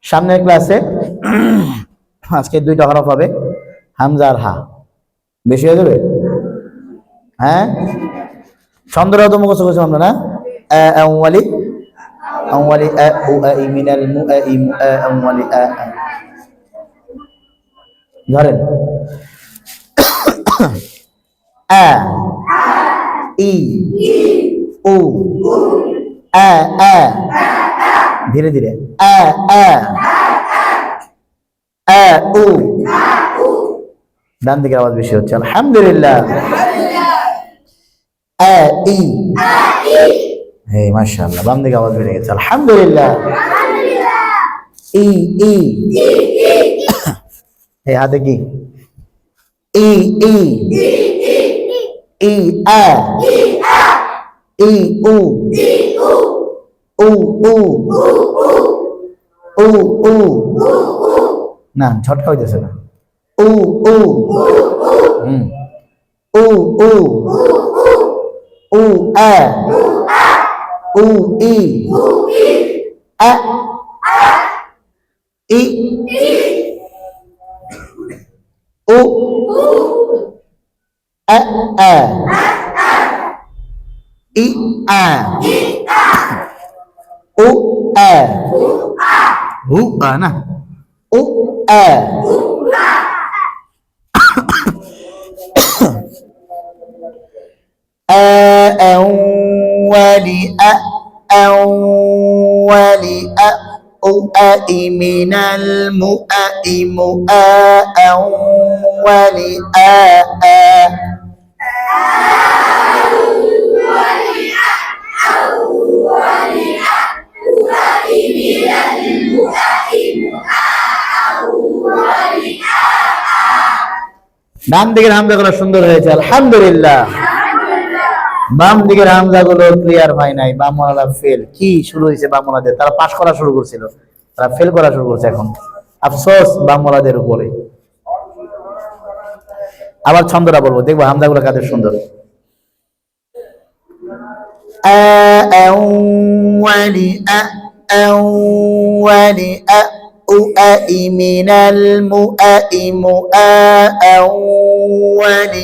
সামনের ক্লাসে আজকে 2টা হরফ হবে, হামজা আর হা। বেশি হয়ে যাবে? হ্যাঁ, ছন্দটাও তো মুখস্থ করছি আমরা না? আউয়ালি আউয়ালি আ উ আ ই মিনাল মু আ ই মু আ আউয়ালি আ। ধরেন আ ই উ আ আ, ধীরে ধীরে আ আ আ উ। ডান দিকের আওয়াজ বেশি হচ্ছে। আলহামদুলিল্লাহ। আ ই, হে মাশাআল্লাহ, বাম দিকে আওয়াজ বেড়ে গেছে। আলহামদুলিল্লাহ। ই ই, এই হাতে কি? ই ই ই আ ই উ উ উ উ উ, না ঝটকা হইতেছে না। উ উ উ উ উ আ উ ই আ ই উ আ আ ই আ উ আ উ আ, না উ আ। أولي أولي من المؤمن أولي ডান দিকের হামজাগুলো সুন্দর হয়েছে, আলহামদুলিল্লাহ। বাম দিকের হামজাগুলো ক্লিয়ার হয় নাই, বামওয়ালা ফেল। কি শুরু হয়েছে বামওয়ালাদের? তারা পাস করা শুরু করছিল, তারা ফেল করা শুরু করছে এখন। আফসোস বামওয়ালাদের উপরে। আবার ছন্দটা বলবো, দেখবো হামজাগুলো কাদের সুন্দর। আউয়ালি আউয়ালি من المؤمن أول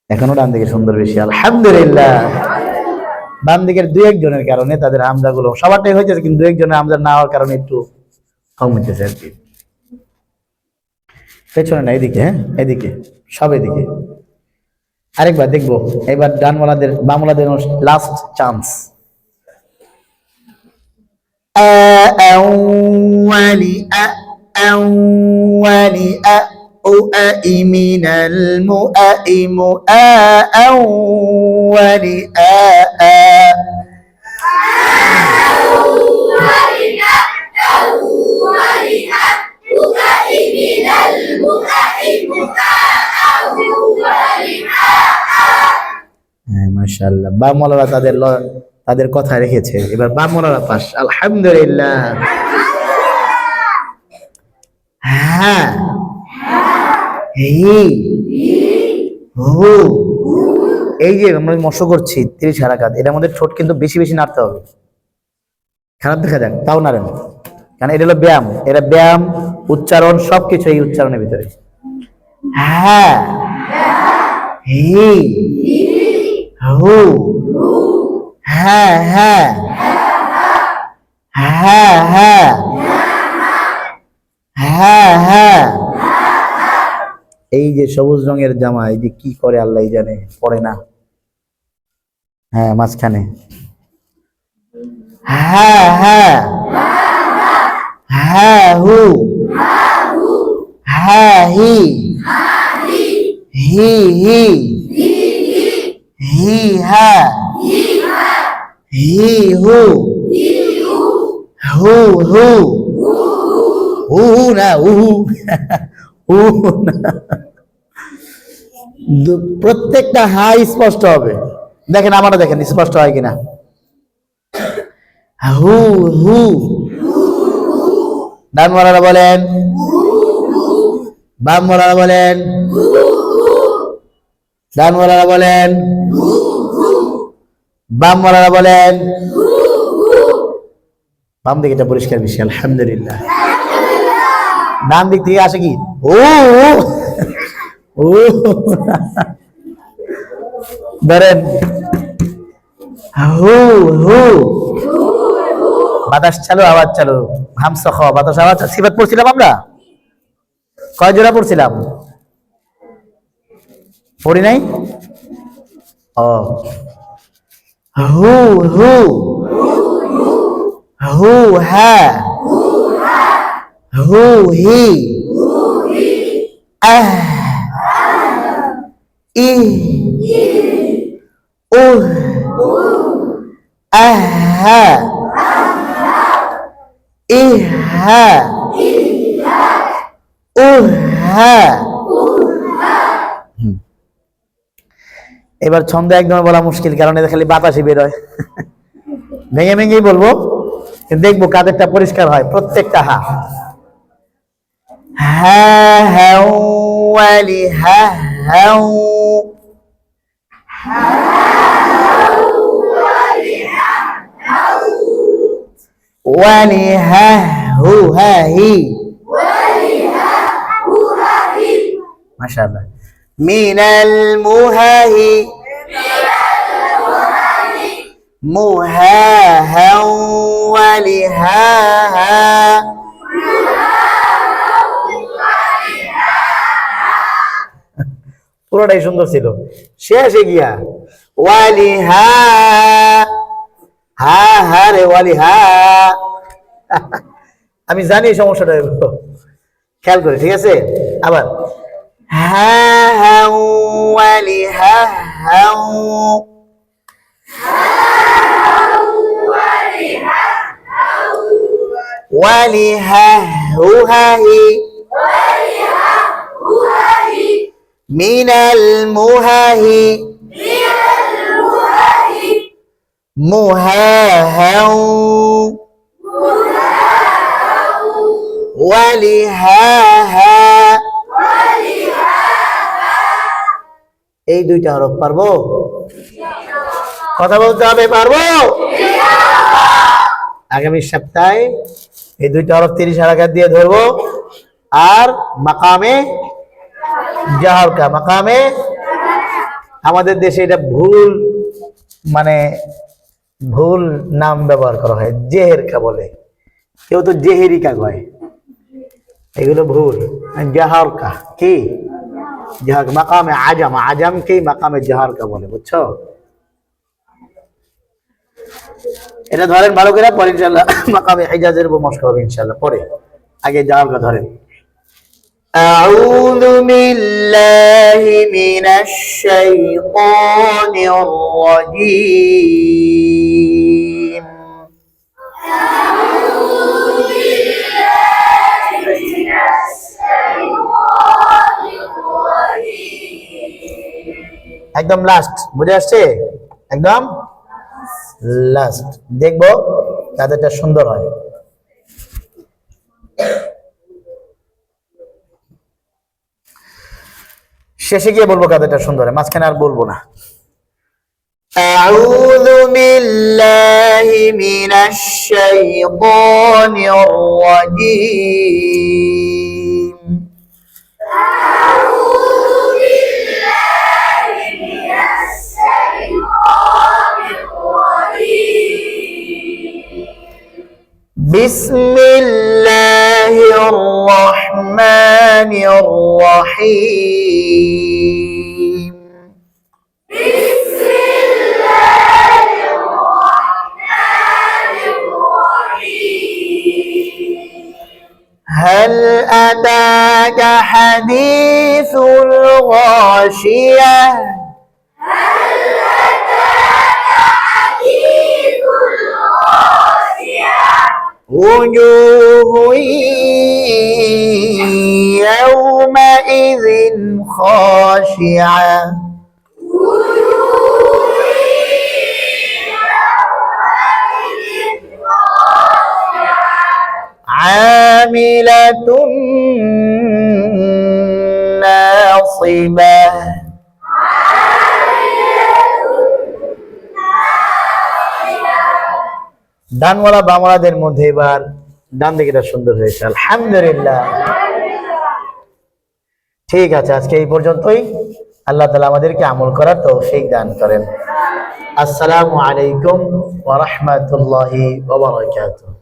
এখনো ডান দিকে সুন্দর বেশি, আলহামদুলিল্লাহ। বাম দিকের 2-1 জনের কারণে তাদের হামজাগুলো সবারটাই হয়েছে, কিন্তু 2-1 জনের হামজা না হওয়ার কারণে একটু কম হইতেছে আর কি। পেছনে না, এদিকে। হ্যাঁ, এদিকে, সব এদিকে। আরেকবার দেখবো, এবার ডানওয়ালাদের বামওয়ালাদের লাস্ট চান্স। أولي من المؤمن أولي মাশাআল্লাহ, বামওয়ালারা তাদের কথা রেখেছে। এবার বামওয়ালারা পাস, আলহামদুলিল্লাহ। হ্যাঁ, এই যে আমরা মশো করছি 30 হারাকাত, এটার মধ্যে ঠোঁট কিন্তু বেশি বেশি নাড়তে হবে। খারাপ দেখা যাক, তাও নাড়েন, কারণ এটা হলো ব্যায়াম। এটা ব্যায়াম, উচ্চারণ সবকিছু এই উচ্চারণের ভিতরে। হ্যাঁ, হি হু, হ্যাঁ হ্যাঁ হ্যাঁ হ্যাঁ হ্যাঁ হ্যাঁ। এই যে সবুজ রঙের জামা, এই যে কি করে আল্লাহ জানে, পড়ে না। হ্যাঁ, মাঝখানে হ্যাঁ হ্যাঁ হ্যাঁ হু হ্যাঁ হি হি হি হি হ্যাঁ হি হু হু হু হু না উহু উহু না। প্রত্যেকটা হাই স্পষ্ট হবে। দেখেন আমারটা, দেখেন স্পষ্ট হয় কিনা। হু হু। ডানওয়ালারা বলেন, বামওয়ালারা বলেন, ডানওয়ালারা বলেন, বামওয়ালারা বলেন। বাম দিকটা পরিষ্কার বেশি, আলহামদুলিল্লাহ। ডান দিক থেকে আসে কি ও ও। ধরেন হু হু। বাতাস চালু, আওয়াজ চালু, হামসা খ, বাতাস আওয়াজ। সিফাত পড়ছিলাম আমরা, কয় জোড়া পড়ছিলাম? পড়ি নাই? ও হু হু, হু হ্যাঁ, হু হি, আহ ই, উহ, আহা, ইহা, উহা। এবার ছন্দ একদম বলা মুশকিল, কারণ এটা খালি বাতাসই বের হয়। ভেঙে ভেঙেই বলবো, দেখবো কাদেরটা পরিষ্কার হয়। প্রত্যেকটা হা হ্যাঁ হ্যাঁ ওয়ালি হ্যাঁ হ্যাঁ ওয়ালি হ্যাঁ হু হ্যাঁ হি। মাশাআল্লাহ। মিনাল মুহাহি, মুহা ওয়ালি হা হা। পুরোটাই সুন্দর ছিল, শেষে গিয়া ওয়ালি হা হা হা রে ওয়ালি হা। আমি জানি সমস্যাটা, খেয়াল করে, ঠিক আছে? আবার হা হা ওয়ালি হা হা, ওয়ালি হা হু হা হি, মিনাল মুহাহি, মুহা ওয়ালি হা হা। এই দুইটা হরফ পারবো? কথা বলতে হবে, পারবো? আগামী সপ্তাহে এই দুইটা হরফ 30 হারাকাত দিয়ে ধরবো। আর মাকামে জাহরকা, মাকামে, আমাদের দেশে এটা ভুল, মানে ভুল নাম ব্যবহার করা হয়, জেহেরকা বলে, কেউ তো জেহেরিকা কয়, এগুলো ভুল। জাহরকা কি? জাহরকা। মাকামে আজাম, আজামকেই মাকামে জাহরকা বলে, বুঝছো? এটা ধরেন ভালো করে, পরে ইনশাআল্লাহ মাকামে হিজাজের উপর মশক হবে ইনশাআল্লাহ। পরে আগে জাহরকা ধরেন। أعوذ بالله من الشيطان الرجيم. أعوذ بالله من الشيطان الرجيم. একদম লাস্ট, বুঝে আসছে? একদম লাস্ট দেখবো কাদেরটা সুন্দর হয়। শেষে গিয়ে বলবো কাদেরটা সুন্দর হয়, মাঝখানে আর বলবো না। আউযু বিল্লাহি মিনাশ শাইতানির রাজীম। আউযু বিল্লাহি মিনাশ শাইতানির রাজীম। বিসমিল্লাহির রাহমানির রাহিম। বিসমিল্লাহির রাহমানির রাহিম। হাল আতাকা হাদিসুল গাশিয়াহ। وجوه يومئذ خاشعة. আমিলাতুন নাসিবাহ। ডানওয়ালা বামওয়ালাদের মধ্যে এবার ডান দিকেটা সুন্দর হয়েছে, আলহামদুলিল্লাহ। ঠিক আছে, আজকে এই পর্যন্তই। আল্লাহ তাআলা আমাদেরকে আমল করার তৌফিক দান করেন। আসসালামু আলাইকুম ওয়া রাহমাতুল্লাহি ওয়া বারাকাতুহু।